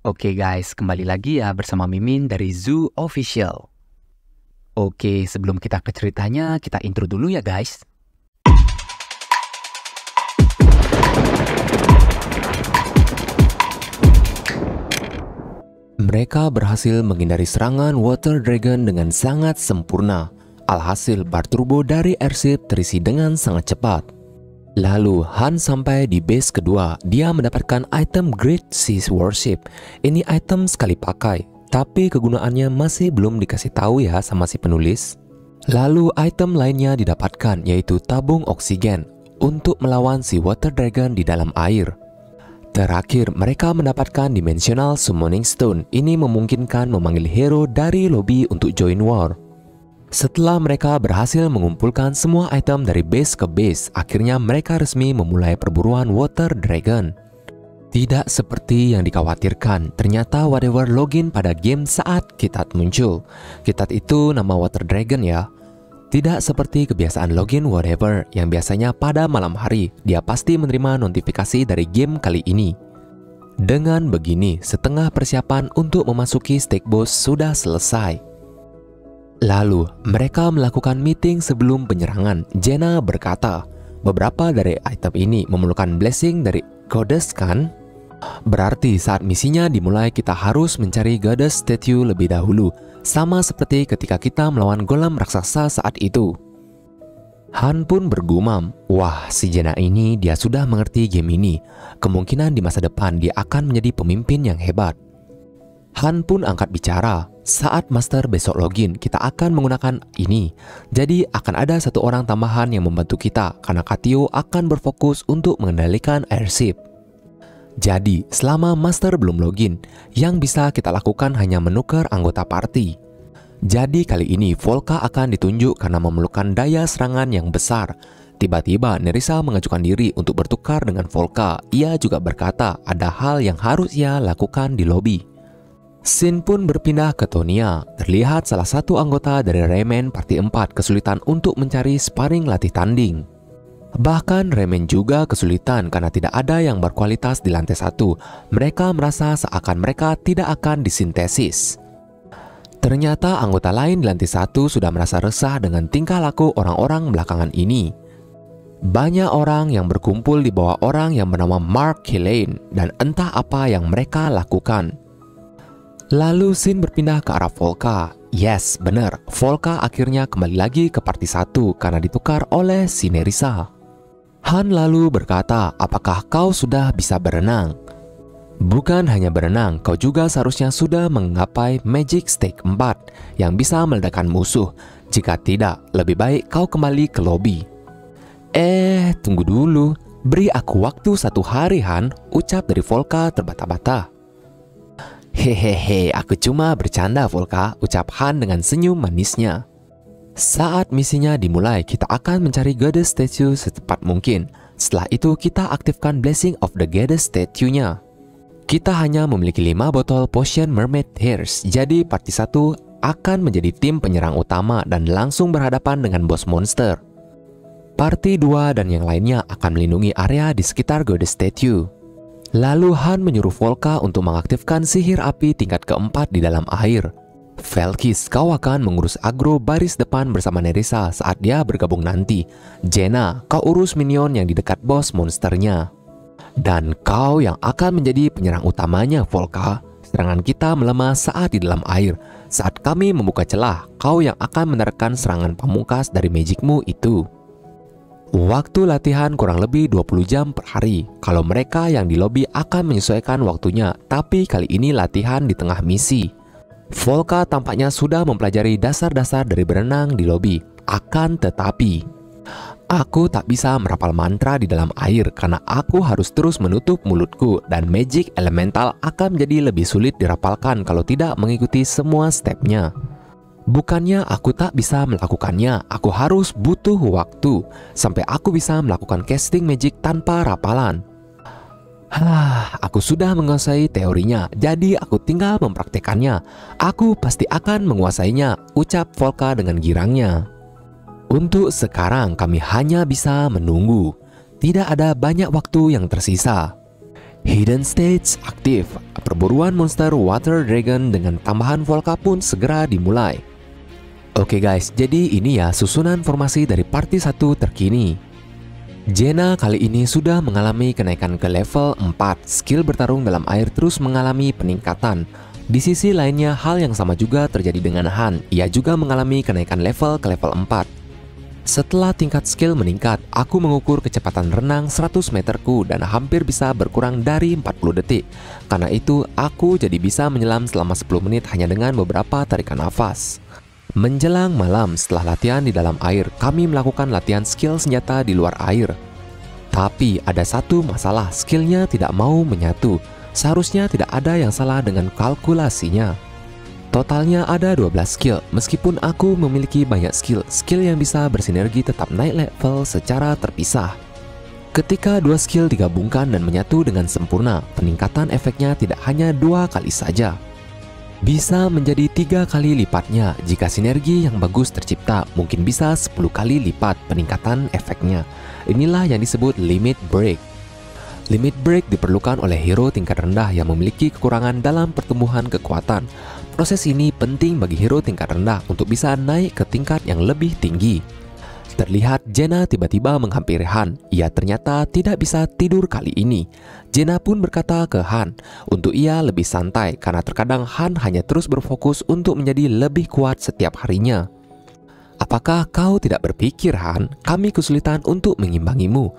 Oke guys, kembali lagi ya bersama Mimin dari Zoo Official. Oke, sebelum kita ke ceritanya, kita intro dulu ya guys. Mereka berhasil menghindari serangan Water Dragon dengan sangat sempurna. Alhasil bar turbo dari airship terisi dengan sangat cepat. Lalu Han sampai di base kedua. Dia mendapatkan item Great Sea Warship. Ini item sekali pakai, tapi kegunaannya masih belum dikasih tahu ya sama si penulis. Lalu item lainnya didapatkan, yaitu tabung oksigen untuk melawan si Water Dragon di dalam air. Terakhir, mereka mendapatkan Dimensional Summoning Stone. Ini memungkinkan memanggil hero dari lobby untuk join war. Setelah mereka berhasil mengumpulkan semua item dari base ke base, akhirnya mereka resmi memulai perburuan Water Dragon. Tidak seperti yang dikhawatirkan, ternyata whatever login pada game saat Kitat muncul. Kitat itu nama Water Dragon ya. Tidak seperti kebiasaan login whatever yang biasanya pada malam hari, dia pasti menerima notifikasi dari game kali ini. Dengan begini, setengah persiapan untuk memasuki stake boss sudah selesai. Lalu, mereka melakukan meeting sebelum penyerangan. Jenna berkata, beberapa dari item ini memerlukan blessing dari Goddess kan? Berarti saat misinya dimulai kita harus mencari Goddess statue lebih dahulu. Sama seperti ketika kita melawan golem raksasa saat itu. Han pun bergumam, wah si Jenna ini dia sudah mengerti game ini. Kemungkinan di masa depan dia akan menjadi pemimpin yang hebat. Han pun angkat bicara, saat master besok login kita akan menggunakan ini. Jadi akan ada satu orang tambahan yang membantu kita karena Katio akan berfokus untuk mengendalikan airship. Jadi selama master belum login, yang bisa kita lakukan hanya menukar anggota party. Jadi kali ini Volca akan ditunjuk karena memerlukan daya serangan yang besar. Tiba-tiba Nerissa mengajukan diri untuk bertukar dengan Volca. Ia juga berkata ada hal yang harus ia lakukan di lobi. Scene pun berpindah ke Tonia. Terlihat salah satu anggota dari Rayman Party 4 kesulitan untuk mencari sparring latih tanding. Bahkan Rayman juga kesulitan karena tidak ada yang berkualitas di lantai 1. Mereka merasa seakan mereka tidak akan disintesis. Ternyata anggota lain di lantai 1 sudah merasa resah dengan tingkah laku orang-orang belakangan ini. Banyak orang yang berkumpul di bawah orang yang bernama Mark Helene dan entah apa yang mereka lakukan. Lalu scene berpindah ke arah Volca. Yes, benar. Volca akhirnya kembali lagi ke party 1 karena ditukar oleh si Nerissa. Han lalu berkata, apakah kau sudah bisa berenang? Bukan hanya berenang, kau juga seharusnya sudah menggapai Magic Stake 4 yang bisa meledakkan musuh. Jika tidak, lebih baik kau kembali ke lobby. Tunggu dulu. Beri aku waktu 1 hari Han, ucap dari Volca terbata-bata. Hehehe, aku cuma bercanda Volca, ucap Han dengan senyum manisnya. Saat misinya dimulai, kita akan mencari Goddess statue secepat mungkin. Setelah itu kita aktifkan Blessing of the Goddess statue-nya. Kita hanya memiliki 5 botol Potion Mermaid Tears, jadi party 1 akan menjadi tim penyerang utama dan langsung berhadapan dengan boss monster. Party 2 dan yang lainnya akan melindungi area di sekitar Goddess statue. Lalu Han menyuruh Volca untuk mengaktifkan sihir api tingkat keempat di dalam air. Velkis, kau akan mengurus agro baris depan bersama Nerissa saat dia bergabung nanti. Jenna, kau urus minion yang di dekat boss monsternya. Dan kau yang akan menjadi penyerang utamanya Volca. Serangan kita melemah saat di dalam air. Saat kami membuka celah, kau yang akan menerapkan serangan pamungkas dari magicmu itu. Waktu latihan kurang lebih 20 jam per hari. Kalau mereka yang di lobby akan menyesuaikan waktunya, tapi kali ini latihan di tengah misi. Volca tampaknya sudah mempelajari dasar-dasar dari berenang di lobi. Akan tetapi, aku tak bisa merapal mantra di dalam air karena aku harus terus menutup mulutku dan magic elemental akan menjadi lebih sulit dirapalkan kalau tidak mengikuti semua stepnya. Bukannya aku tak bisa melakukannya, aku harus butuh waktu sampai aku bisa melakukan casting magic tanpa rapalan. Aku sudah menguasai teorinya, jadi aku tinggal mempraktekannya. Aku pasti akan menguasainya, ucap Volca dengan girangnya. Untuk sekarang kami hanya bisa menunggu. Tidak ada banyak waktu yang tersisa. Hidden Stage aktif. Perburuan monster Water Dragon dengan tambahan Volca pun segera dimulai. Oke guys, jadi ini ya susunan formasi dari party 1 terkini. Jaina kali ini sudah mengalami kenaikan ke level 4. Skill bertarung dalam air terus mengalami peningkatan. Di sisi lainnya hal yang sama juga terjadi dengan Han. Ia juga mengalami kenaikan level ke level 4. Setelah tingkat skill meningkat, aku mengukur kecepatan renang 100 meterku dan hampir bisa berkurang dari 40 detik. Karena itu, aku jadi bisa menyelam selama 10 menit hanya dengan beberapa tarikan nafas. Menjelang malam setelah latihan di dalam air, kami melakukan latihan skill senjata di luar air. Tapi ada satu masalah, skillnya tidak mau menyatu. Seharusnya tidak ada yang salah dengan kalkulasinya. Totalnya ada 12 skill, meskipun aku memiliki banyak skill yang bisa bersinergi tetap naik level secara terpisah. Ketika dua skill digabungkan dan menyatu dengan sempurna, peningkatan efeknya tidak hanya 2 kali saja. Bisa menjadi 3 kali lipatnya. Jika sinergi yang bagus tercipta, mungkin bisa 10 kali lipat peningkatan efeknya. Inilah yang disebut limit break. Limit break diperlukan oleh hero tingkat rendah yang memiliki kekurangan dalam pertumbuhan kekuatan. Proses ini penting bagi hero tingkat rendah untuk bisa naik ke tingkat yang lebih tinggi. Terlihat Jaina tiba-tiba menghampiri Han. Ia ternyata tidak bisa tidur kali ini. Jaina pun berkata ke Han untuk ia lebih santai karena terkadang Han hanya terus berfokus untuk menjadi lebih kuat setiap harinya. Apakah kau tidak berpikir Han, kami kesulitan untuk mengimbangimu?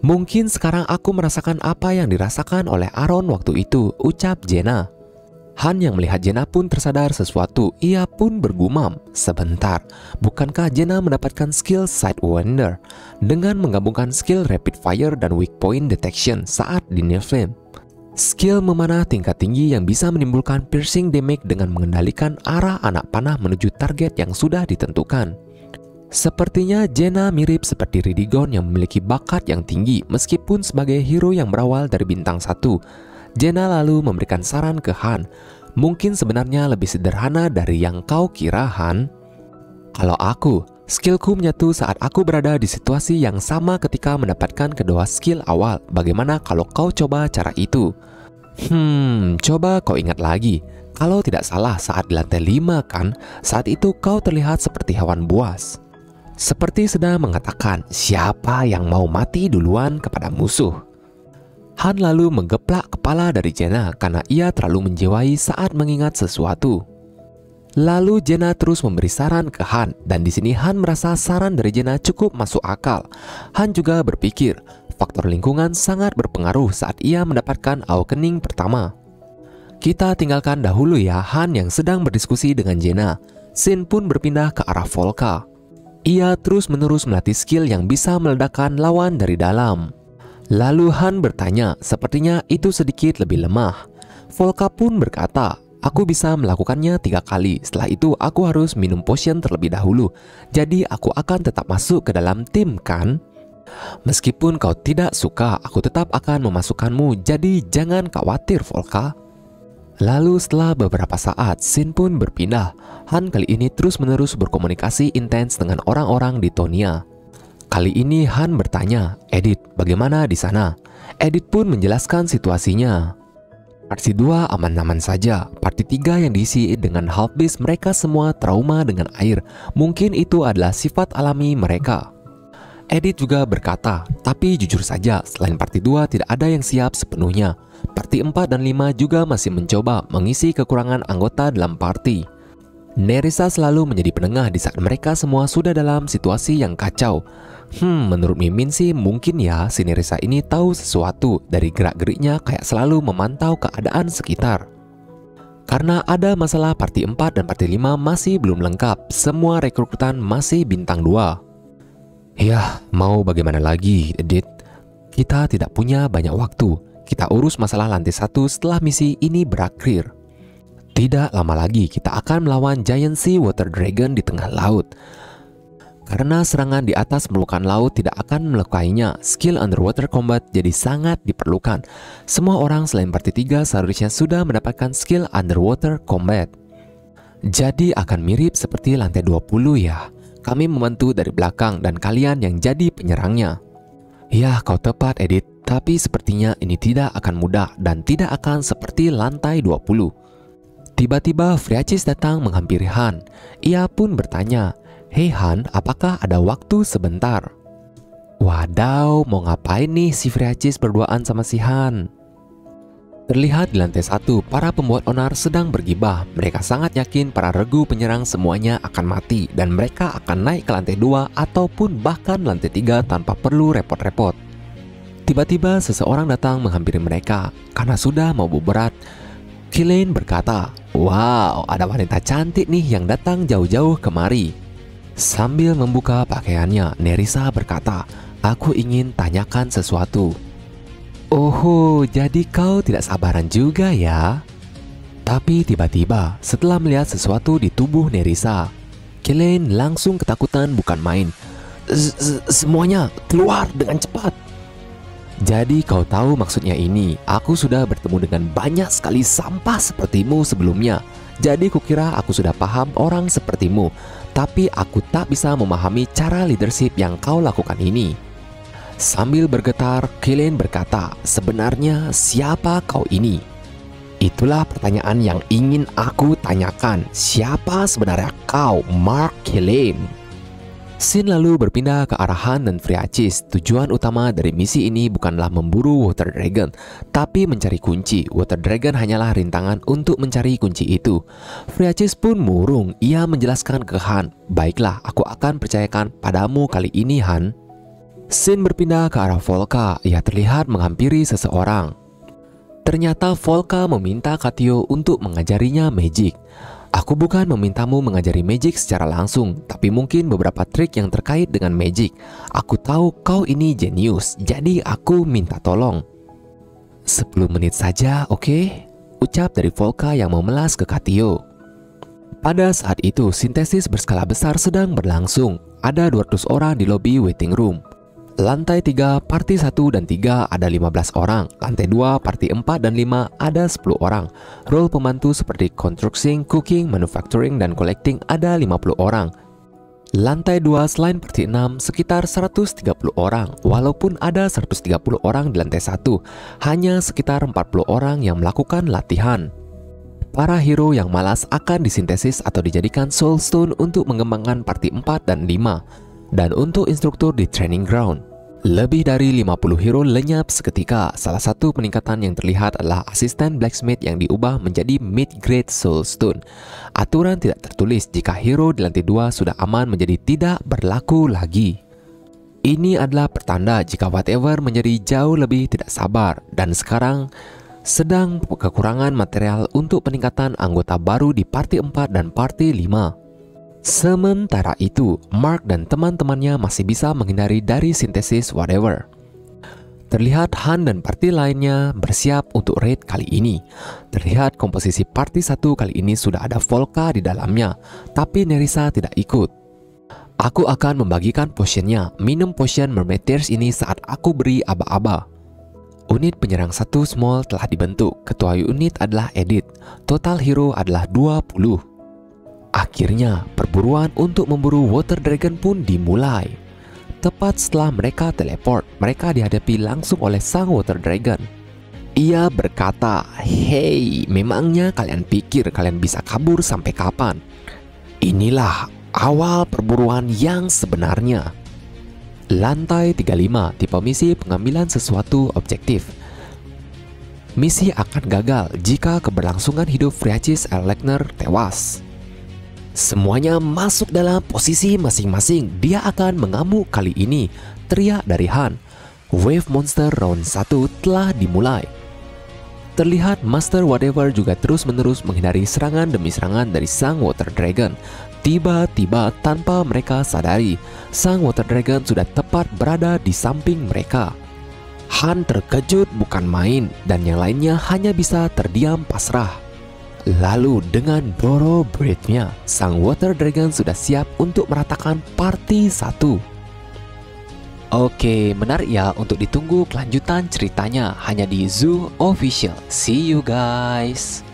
Mungkin sekarang aku merasakan apa yang dirasakan oleh Aaron waktu itu, ucap Jaina. Han yang melihat Jaina pun tersadar sesuatu. Ia pun bergumam, sebentar, bukankah Jaina mendapatkan skill Sidewinder dengan menggabungkan skill Rapid Fire dan Weak Point Detection saat di Niflheim? Skill memanah tingkat tinggi yang bisa menimbulkan piercing damage dengan mengendalikan arah anak panah menuju target yang sudah ditentukan. Sepertinya Jaina mirip seperti Riddigon yang memiliki bakat yang tinggi meskipun sebagai hero yang berawal dari bintang 1. Jaina lalu memberikan saran ke Han. Mungkin sebenarnya lebih sederhana dari yang kau kira, Han. Kalau aku, skillku menyatu saat aku berada di situasi yang sama ketika mendapatkan kedua skill awal. Bagaimana kalau kau coba cara itu? Coba kau ingat lagi. Kalau tidak salah saat di lantai 5 kan, saat itu kau terlihat seperti hewan buas. Seperti sedang mengatakan, siapa yang mau mati duluan kepada musuh? Han lalu menggeplak kepala dari Jaina karena ia terlalu menjiwai saat mengingat sesuatu. Lalu Jaina terus memberi saran ke Han dan di sini Han merasa saran dari Jaina cukup masuk akal. Han juga berpikir faktor lingkungan sangat berpengaruh saat ia mendapatkan awakening pertama. Kita tinggalkan dahulu ya Han yang sedang berdiskusi dengan Jaina. Sin pun berpindah ke arah Volca. Ia terus-menerus melatih skill yang bisa meledakkan lawan dari dalam. Lalu Han bertanya, sepertinya itu sedikit lebih lemah. Volca pun berkata, aku bisa melakukannya 3 kali. Setelah itu aku harus minum potion terlebih dahulu. Jadi aku akan tetap masuk ke dalam tim kan? Meskipun kau tidak suka, aku tetap akan memasukkanmu. Jadi jangan khawatir Volca. Lalu setelah beberapa saat, Sin pun berpindah. Han kali ini terus-menerus berkomunikasi intens dengan orang-orang di Tonia. Kali ini Han bertanya, Edith, bagaimana di sana? Edith pun menjelaskan situasinya. Parti 2 aman-aman saja. Parti 3 yang diisi dengan half-beast mereka semua trauma dengan air. Mungkin itu adalah sifat alami mereka. Edith juga berkata, tapi jujur saja, selain parti 2 tidak ada yang siap sepenuhnya. Parti 4 dan 5 juga masih mencoba mengisi kekurangan anggota dalam parti. Nerissa selalu menjadi penengah di saat mereka semua sudah dalam situasi yang kacau. Menurut Mimin sih mungkin ya si Nerissa ini tahu sesuatu dari gerak-geriknya kayak selalu memantau keadaan sekitar. Karena ada masalah parti 4 dan parti 5 masih belum lengkap. Semua rekrutan masih bintang 2. Yah, mau bagaimana lagi, Edith? Kita tidak punya banyak waktu. Kita urus masalah lantai 1 setelah misi ini berakhir. Tidak lama lagi kita akan melawan Giant Sea Water Dragon di tengah laut. Karena serangan di atas permukaan laut tidak akan melukainya, skill underwater combat jadi sangat diperlukan. Semua orang selain parti 3 seharusnya sudah mendapatkan skill underwater combat. Jadi akan mirip seperti lantai 20 ya. Kami membantu dari belakang dan kalian yang jadi penyerangnya. Ya, kau tepat Edith. Tapi sepertinya ini tidak akan mudah dan tidak akan seperti lantai 20. Tiba-tiba Friachis datang menghampiri Han. Ia pun bertanya, "Hei Han, apakah ada waktu sebentar?" Wadaw, mau ngapain nih si Friachis berduaan sama si Han? Terlihat di lantai 1, para pembuat onar sedang bergibah. Mereka sangat yakin para regu penyerang semuanya akan mati dan mereka akan naik ke lantai 2 ataupun bahkan lantai 3 tanpa perlu repot-repot. Tiba-tiba seseorang datang menghampiri mereka. Karena sudah mau berat, Kilian berkata, "Wow, ada wanita cantik nih yang datang jauh-jauh kemari." Sambil membuka pakaiannya, Nerissa berkata, "Aku ingin tanyakan sesuatu." "Oh, jadi kau tidak sabaran juga ya?" Tapi tiba-tiba setelah melihat sesuatu di tubuh Nerissa, Kilian langsung ketakutan bukan main. Semuanya keluar dengan cepat." "Jadi kau tahu maksudnya ini, aku sudah bertemu dengan banyak sekali sampah sepertimu sebelumnya. Jadi kukira aku sudah paham orang sepertimu, tapi aku tak bisa memahami cara leadership yang kau lakukan ini." Sambil bergetar, Kilian berkata, "Sebenarnya siapa kau ini?" "Itulah pertanyaan yang ingin aku tanyakan. Siapa sebenarnya kau, Mark Kilian?" Scene lalu berpindah ke arah Han dan Friachis. Tujuan utama dari misi ini bukanlah memburu Water Dragon, tapi mencari kunci. Water Dragon hanyalah rintangan untuk mencari kunci itu. Friachis pun murung. Ia menjelaskan ke Han, "Baiklah, aku akan percayakan padamu kali ini, Han." Scene berpindah ke arah Volka. Ia terlihat menghampiri seseorang. Ternyata Volka meminta Katio untuk mengajarinya magic. "Aku bukan memintamu mengajari magic secara langsung, tapi mungkin beberapa trik yang terkait dengan magic. Aku tahu kau ini jenius, jadi aku minta tolong." "10 menit saja, oke?" ucap dari Volka yang memelas ke Katio. Pada saat itu, sintesis berskala besar sedang berlangsung. Ada 200 orang di lobi waiting room. Lantai 3, party 1 dan 3 ada 15 orang. Lantai 2, party 4 dan 5 ada 10 orang. Role pembantu seperti constructing, cooking, manufacturing, dan collecting ada 50 orang. Lantai 2 selain party 6 sekitar 130 orang. Walaupun ada 130 orang di lantai 1, hanya sekitar 40 orang yang melakukan latihan. Para hero yang malas akan disintesis atau dijadikan soulstone untuk mengembangkan party 4 dan 5. Dan untuk instruktur di training ground, lebih dari 50 hero lenyap seketika. Salah satu peningkatan yang terlihat adalah asisten blacksmith yang diubah menjadi mid-grade soulstone. Aturan tidak tertulis jika hero di lantai 2 sudah aman menjadi tidak berlaku lagi. Ini adalah pertanda jika whatever menjadi jauh lebih tidak sabar dan sekarang sedang kekurangan material untuk peningkatan anggota baru di party 4 dan party 5. Sementara itu, Mark dan teman-temannya masih bisa menghindari dari sintesis whatever. Terlihat Han dan party lainnya bersiap untuk raid kali ini. Terlihat komposisi party 1 kali ini sudah ada Volka di dalamnya, tapi Nerissa tidak ikut. "Aku akan membagikan potionnya. Minum potion Mermaid Tears ini saat aku beri aba-aba." Unit penyerang 1 small telah dibentuk. Ketua unit adalah Edith. Total hero adalah 20. Akhirnya, perburuan untuk memburu Water Dragon pun dimulai. Tepat setelah mereka teleport, mereka dihadapi langsung oleh sang Water Dragon. Ia berkata, "Hei, memangnya kalian pikir kalian bisa kabur sampai kapan? Inilah awal perburuan yang sebenarnya." Lantai 35, tipe misi pengambilan sesuatu objektif. Misi akan gagal jika keberlangsungan hidup Friachis Erlechner tewas. Semuanya masuk dalam posisi masing-masing. Dia akan mengamuk kali ini, teriak dari Han. Wave Monster Round 1 telah dimulai. Terlihat Master Whatever juga terus-menerus menghindari serangan demi serangan dari sang Water Dragon. Tiba-tiba tanpa mereka sadari, sang Water Dragon sudah tepat berada di samping mereka. Han terkejut bukan main dan yang lainnya hanya bisa terdiam pasrah. Lalu dengan Boro Breath-nya, sang Water Dragon sudah siap untuk meratakan party 1. Oke, menarik ya untuk ditunggu kelanjutan ceritanya hanya di Zoo Official. See you guys.